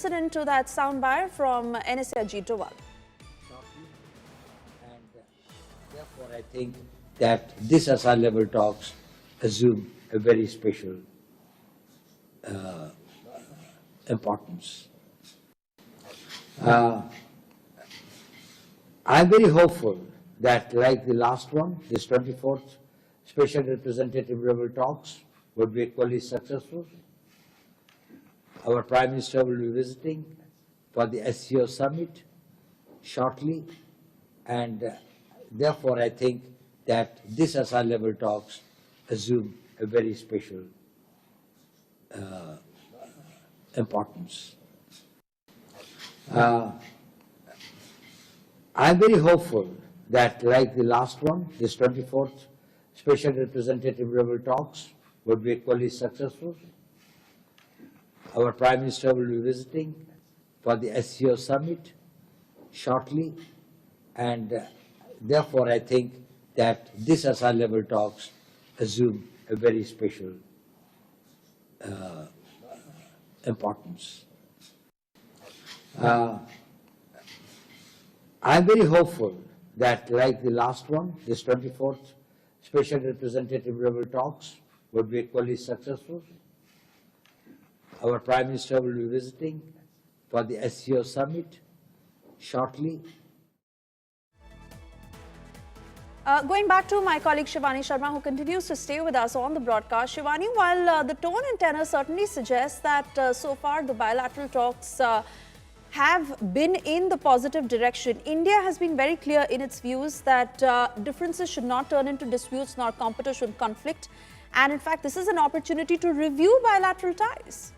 listen into that soundbite from NSA Ajit Doval. And therefore, I think that this SR level talks assume a very special importance. I'm very hopeful that, like the last one, this 24th Special Representative level talks would be equally successful. Our Prime Minister will be visiting for the SCO summit shortly, and therefore I think that this SR level talks assume a very special importance. I'm very hopeful that, like the last one, this 24th Special Representative level talks would be equally successful. Our Prime Minister will be visiting for the SCO summit shortly, and therefore I think that this SR level talks assume a very special importance. I'm very hopeful that, like the last one, this 24th Special Representative level talks would be equally successful. Our Prime Minister will be visiting for the SCO summit shortly. Going back to my colleague Shivani Sharma, who continues to stay with us on the broadcast. Shivani, while the tone and tenor certainly suggests that so far the bilateral talks have been in the positive direction, India has been very clear in its views that differences should not turn into disputes nor competition conflict. And in fact, this is an opportunity to review bilateral ties.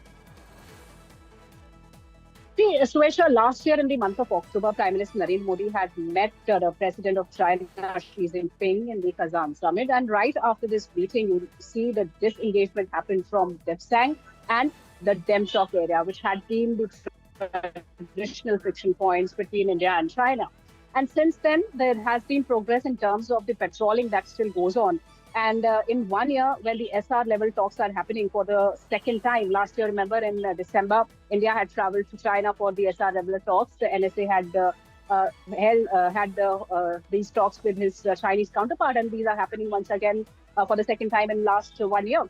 See, Suesha, last year in the month of October, Prime Minister Narendra Modi had met the President of China, Xi Jinping, in the Kazan summit. And right after this meeting, you see the disengagement happened from Depsang and the Demchok area, which had been the traditional friction points between India and China. And since then, there has been progress in terms of the patrolling that still goes on. And in 1 year, when the SR level talks are happening for the second time, last year, remember, in December, India had traveled to China for the SR level talks. The NSA had these talks with his Chinese counterpart, and these are happening once again for the second time in last 1 year.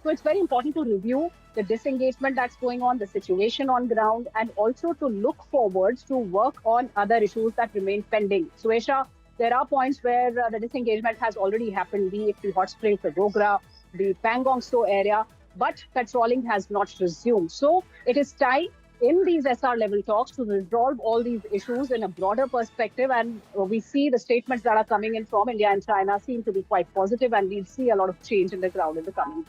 So it's very important to review the disengagement that's going on, the situation on ground, and also to look forwards to work on other issues that remain pending. Suesha, there are points where the disengagement has already happened, be it the hot spring for Rogra, the Pangong Tso area, but patrolling has not resumed. So it is time in these SR level talks to resolve all these issues in a broader perspective. And we see the statements that are coming in from India and China seem to be quite positive, and we'll see a lot of change in the ground in the coming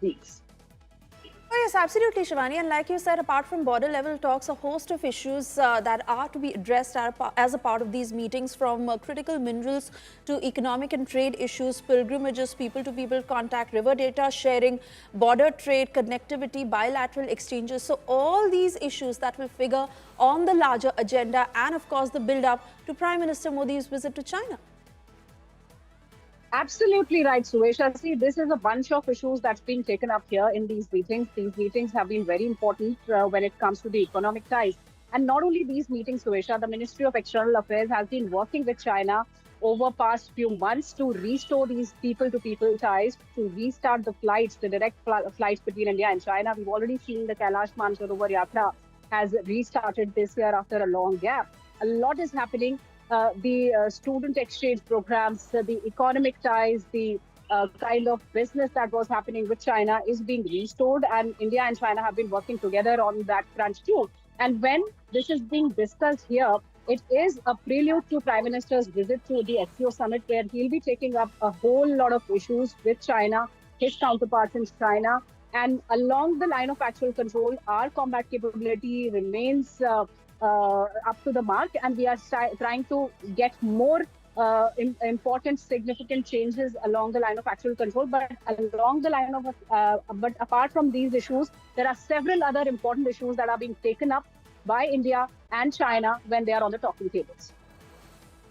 weeks. Oh, yes, absolutely, Shivani. And like you said, apart from border level talks, a host of issues that are to be addressed as a part of these meetings, from critical minerals to economic and trade issues, pilgrimages, people-to-people contact, river data sharing, border trade, connectivity, bilateral exchanges. So all these issues that will figure on the larger agenda, and of course the build-up to Prime Minister Modi's visit to China. Absolutely right, Suesha. See, this is a bunch of issues that's been taken up here in these meetings. These meetings have been very important when it comes to the economic ties. And not only these meetings, Suesha, the Ministry of External Affairs has been working with China over past few months to restore these people-to-people ties, to restart the flights, the direct flights between India and China. We've already seen the Kailash Mansarovar Yatra has restarted this year after a long gap. A lot is happening. The student exchange programs, the economic ties, the kind of business that was happening with China is being restored, and India and China have been working together on that front too. And when this is being discussed here, it is a prelude to Prime Minister's visit to the SCO summit, where he'll be taking up a whole lot of issues with China, his counterparts in China. And along the line of actual control, our combat capability remains up to the mark, and we are trying to get more important, significant changes along the line of actual control. But along the line of, but apart from these issues, there are several other important issues that are being taken up by India and China when they are on the talking tables.